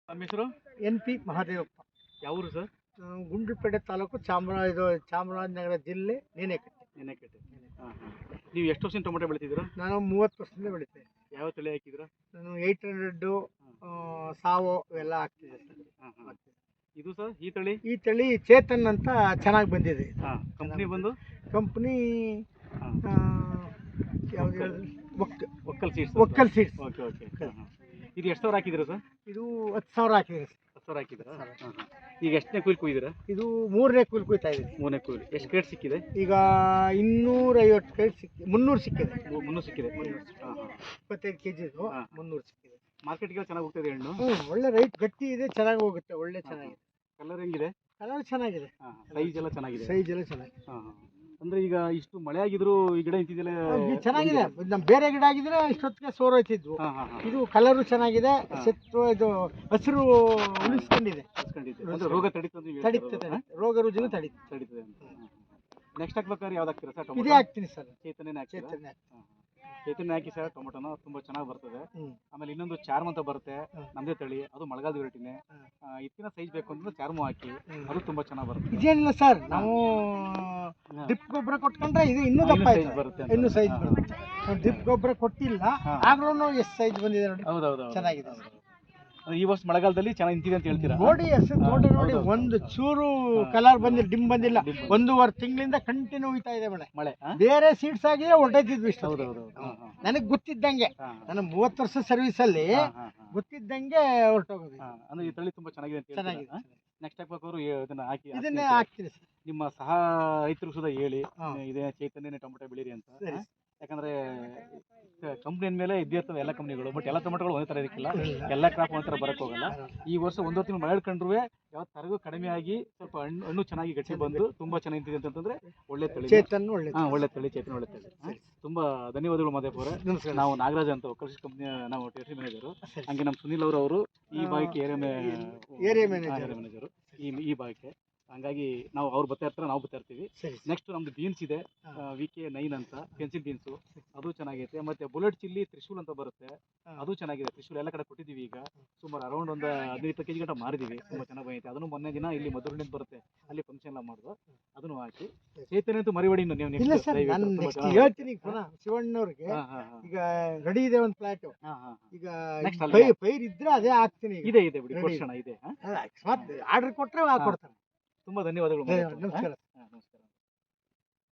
ನಮ್ಮ ಹೆಸರು NP ಮಹಾದೇವಪ್ಪ. ಯಾವ ಊರು ಸರ್? ಗುಂಡ್ಲುಪೇಟೆ ತಾಲೂಕು ಚಾಮರಾಜನಗರ ಜಿಲ್ಲೆ ನೇನೆಕಟ್ಟೆ. ನೆನೆಕಟ್ಟೆ. ಹಾಂ ಹಾಂ. ನೀವು ಎಷ್ಟು ವರ್ಷದಿಂದ ಟೊಮೆಟೊ ಬೆಳಿತಿದ್ದೀರಾ? ನಾನು 30 ವರ್ಷದಿಂದ ಬೆಳಿತೇನೆ. ಯಾವ ತಳಿ ಹಾಕಿದ್ದೀರಾ? ನಾನು 800 ಸಾವೋ ಇವೆಲ್ಲ ಹಾಕ್ತಿದ್ದೆ ಸರ್. ಹಾಂ ಹಾಂ. ಇದು ಸರ್ ಈ ತಳಿ? ಈ ತಳಿ ಚೇತನ್ ಅಂತ ಚೆನ್ನಾಗಿ ಬಂದಿದೆ. ಹಾಂ. ಕಂಪ್ನಿ ಬಂದು? ಕಂಪ್ನಿ ಹಾಂ. ಯಾವ್ದು ಒಕ್ಕಲ್ ಸೀಡ್ಸ್. ಒಕ್ಕಲ್ ಸೀಡ್ಸ್. Okay okay. ಹಾಂ ಹಾಂ. ಇದು ಎಷ್ಟು ಸಾವಿರ ಹಾಕಿದ್ದೀರಾ ಸರ್? ಇದು 10,000 ಹಾಕಿದೆ ಸರ್. 10,000 ಹಾಕಿದ್ದೀರಾ? ಹಾಂ ಹಾಂ. ಈಗ ಎಷ್ಟನೇ ಕುಯ್ಲು ಕುಯ್ದಿರಾ? ಇದು 3ನೇ ಕುಯ್ಲು ಕುಯ್ತಾ ಇದೆ. 3ನೇ ಕುಯ್ಲು. ಎಷ್ಟು ಕ್ರೇಟ್ ಸಿಕ್ಕಿದೆ? ಈಗ 250 ಕ್ರೇಟ್ ಸಿಕ್ಕಿದೆ. 300 ಸಿಕ್ಕಿದೆ. 300 ಸಿಕ್ಕಿದೆ. ಹಾಂ ಹಾಂ. 25 ಕೆಜಿದು ಹಾಂ. 300 ಸಿಕ್ಕಿದೆ. ಮಾರ್ಕೆಟ್ಗೆ ಚೆನ್ನಾಗಿ ಹೋಗ್ತದೆ ಹಣ್ಣು? ಒಳ್ಳೆ ರೈಟ್ ಗಟ್ಟಿ ಇದೆ, ಚೆನ್ನಾಗಿ ಹೋಗುತ್ತೆ, ಒಳ್ಳೆ ಚೆನ್ನಾಗಿದೆ. ಕಲರ್ ಹೆಂಗಿದೆ? ಕಲರ್ ಚೆನ್ನಾಗಿದೆ. ಹಾಂ. ಸೈಜ್ ಎಲ್ಲ ಚೆನ್ನಾಗಿದೆ? ಸೈಜ್ ಎಲ್ಲ ಚೆನ್ನಾಗಿದೆ. ಹಾಂ ಹಾಂ. ಅಂದ್ರೆ ಈಗ ಇಷ್ಟು ಮಳೆ ಆಗಿದ್ರು ಈ ಗಿಡ ಇಂತಿದೆಲ್ಲ ಇದು ಚೆನ್ನಾಗಿದೆ. ನಮ್ಮ ಬೇರೆ ಗಿಡ ಆಗಿದ್ರೆ ಇಷ್ಟೊತ್ತಿಗೆ ಸೋರೋಯ್ತಿದ್ವು. ಹಾಂ ಹಾಂ ಹಾಂ. ಇದು ಕಲರು ಚೆನ್ನಾಗಿದೆ, ಇದು ಹಸಿರು ಉಳಿಸ್ಕೊಂಡಿದೆ. ಅಂದ್ರೆ ರೋಗ ತಡೀತದೆ ಅಂತ ನೀವು ತಡೀತದೆ, ರೋಗ ರುಜಿನ ತಡೀತದೆ. ತಡೀತದೆ ಅಂತ. ನೆಕ್ಸ್ಟ್ ಹಾಕ್ಬೇಕಾದ್ರೆ ಯಾವ್ದು ಹಾಕ್ತೀರಾ ಸರ್? ಇದೇ ಹಾಕ್ತೀನಿ ಸರ್. ಚೈತನ್ಯನೇ ಹಾಕ್ತೀರಾ? ಚೇತನ ಹಾಕ್ತೀನಿ. ಹಾಂ ಹಾಂ. ಚೈತನ್ಯ ಹಾಕಿ ಸರ್, ಟೊಮೊಟೊನ ತುಂಬ ಚೆನ್ನಾಗಿ ಬರ್ತದೆ. ಹ್ಮ್. ಆಮೇಲೆ ಇನ್ನೊಂದು ಚಾರ್ಮ್ ಅಂತ ಬರುತ್ತೆ, ಹ್ಮ್. ನಮ್ಮದೇ ತಳಿ, ಅದು ಮಳೆಗಾಲದ ವೆರೈಟಿನೇ. ಇತ್ತಿನ ಸೈಜ್ ಬೇಕು ಅಂದ್ರೆ ಚಾರ್ಮು ಹಾಕಿ, ಅದು ತುಂಬ ಚೆನ್ನಾಗಿ ಬರುತ್ತೆ. ಇದೇನಿಲ್ಲ ಸರ್, ನಾವು ಡ್ರಿಪ್ ಗೊಬ್ಬರ ಕೊಟ್ಕೊಂಡ್ರೆ ಇದು ಇನ್ನೂ ದಪ್ಪ ಸೈಜ್ ಆಯ್ತು, ಬರುತ್ತೆ. ಇನ್ನೂ ಸೈಜ್ ಬರುತ್ತೆ. ನಾವು ಡ್ರಿಪ್ ಗೊಬ್ಬರ ಕೊಟ್ಟಿಲ್ಲ, ಹಾ. ಆಗ್ಲೂ ಎಷ್ಟು ಸೈಜ್ ಬಂದಿದೆ ನೋಡಿ. ಹೌದೌದು. ಚೆನ್ನಾಗಿದೆ. ಈ ವರ್ಷ ಮಳೆಗಾಲದಲ್ಲಿ ಚೆನ್ನಾಗಿ ನಿಂತಿದೆ ಅಂತ ಹೇಳ್ತೀರಾ? ನೋಡಿ ಹೆಸರು ತೋಟ ನೋಡಿ, ಒಂದು ಚೂರು ಕಲರ್ ಬಂದಿಲ್ಲ, ಡಿಮ್ ಬಂದಿಲ್ಲ. 1.5 ತಿಂಗಳಿಂದ ಕಂಟಿನ್ಯೂ ಹೋಯ್ತಾ ಇದೆ ಮಳೆ. ಮಳೆ? ಬೇರೆ ಸೀಡ್ಸ್ ಆಗಿದೆ ಹೊರಟಿದ್ವಿ ಇಷ್ಟು. ಹೌದೌದು. ನನಗೆ ಗೊತ್ತಿದ್ದಂಗೆ, ನಾನು 30 ವರ್ಷ ಸರ್ವಿಸ್ ಅಲ್ಲಿ ಗೊತ್ತಿದ್ದಂಗೆ ಹೊರಟೋಗೋದು. ಅಂದ್ರೆ ಈ ತಳಿ ತುಂಬಾ ಚೆನ್ನಾಗಿದೆ ಅಂತ ಚೆನ್ನಾಗಿದೆ. ನೆಕ್ಸ್ಟ್ ಹಾಕ್ಬೇಕಾದ್ರು ಇದನ್ನ ಹಾಕಿ ಇದನ್ನೇ ಹಾಕ್ತೀನಿ ಸರ್. ನಿಮ್ಮ ಸಹ ರೈತರು ಸುಧಾ ಹೇಳಿ ಇದೇ ಚೈತನ್ಯನೇ ಟೊಮೆಟೊ ಬೆಳೀರಿ ಅಂತ. ಸರಿ. ಯಾಕಂದ್ರೆ ಕಂಪ್ನಿ ಮೇಲೆ ಇದ್ದೇ ಇರ್ತವೆ ಎಲ್ಲ ಕಂಪ್ನಿಗಳು, ಬಟ್ ಎಲ್ಲ ಟೊಮೆಟೊಗಳು ಒಂದೇ ತರ ಇರಕ್ಕಿಲ್ಲ, ಎಲ್ಲ ಕ್ರಾಪ್ ಒಂದೇ ತರ ಬರಕ್ ಹೋಗಲ್ಲ. ಈ ವರ್ಷ 1 ತಿಂಗಳು ಮಳೆ ಹಿಡ್ಕೊಂಡ್ರು ಯಾವ ತರಗೂ ಕಡಿಮೆ ಆಗಿ ಸ್ವಲ್ಪ ಹಣ್ಣು ಚೆನ್ನಾಗಿ ಗಟ್ಟಿ ಬಂದು ತುಂಬಾ ಚೆನ್ನಾಗಿ ಅಂತಂದ್ರೆ ಒಳ್ಳೆ ತಳಿ ಚೇತನ್ ಒಳ್ಳೆ. ಒಳ್ಳೆ ತಳಿ ಚೈತನ್ಯ ಒಳ್ಳೆ ತಳಿ. ತುಂಬಾ ಧನ್ಯವಾದಗಳು ಮಾದೇವ್ ಅವರೇ. ನಾವು ನಾಗರಾಜ್ ಅಂತ ಕೃಷಿ ಕಂಪ್ನಿಯ ನಾವು ಟೆರಿಟರಿ ಮ್ಯಾನೇಜರು. ಹಂಗೆ ನಮ್ಮ ಸುನಿಲ್ ಅವರು ಈ ಭಾಗಕ್ಕೆ ಏರಿಯಾ ಮ್ಯಾನೇಜರು ಈ ಭಾಗಕ್ಕೆ. ಹಂಗಾಗಿ ನಾವು ಅವ್ರು ಬರ್ತಾ ಇರ್ತಾರೆ, ನಾವು ಬರ್ತಾ ಇರ್ತೀವಿ. ನೆಕ್ಸ್ಟ್ ನಮ್ದು ಬೀನ್ಸ್ ಇದೆ, VK9 ಅಂತ ಪೆನ್ಸಿಲ್ ಬೀನ್ಸು, ಅದು ಚೆನ್ನಾಗೈತೆ. ಮತ್ತೆ ಬುಲೆಟ್ ಚಿಲ್ಲಿ ತ್ರಿಶೂಲ್ ಅಂತ ಬರುತ್ತೆ, ಅದು ಚೆನ್ನಾಗಿದೆ. ತ್ರಿಶೂಲ್ ಎಲ್ಲ ಕಡೆ ಕೊಟ್ಟಿದ್ದೀವಿ, ಈಗ ಸುಮಾರು ಅರೌಂಡ್ ಒಂದು 15-20 kg ಗಂಟ ಮಾರಿದ್ದೀವಿ. ತುಂಬಾ ಚೆನ್ನಾಗಿ ಬಂದೈತೆ. ಅದನ್ನು ಮೊನ್ನೆ ದಿನ ಇಲ್ಲಿ ಮಧುರಣಿಂದ ಬರುತ್ತೆ, ಅಲ್ಲಿ ಫಂಕ್ಷನ್ ಎಲ್ಲ ಮಾಡಿದ್ರು, ಅದನ್ನು ಹಾಕಿ. ಚೈತನ್ಯ ಅಂತೂ ಮರಿಬೇಡಿ ಇನ್ನು ನೀವು. ಹೇಳ್ತೀನಿ ಪುನಃ ಶಿವಣ್ಣವ್ರಿಗೆ. ಈಗ ರೆಡಿ ಇದೆ ಒಂದು ಫ್ಲಾಟ್. ಈಗ ಪೈರ್ ಇದ್ರೆ ಅದೇ ಹಾಕ್ತೀನಿ. ಇದೆ ಬಿಡಿ, ಇದೆ. ಆರ್ಡರ್ ಕೊಟ್ರೆ ಕೊಡ್ತಾರೆ. ತುಂಬಾ ಧನ್ಯವಾದಗಳು. ನಮಸ್ಕಾರ.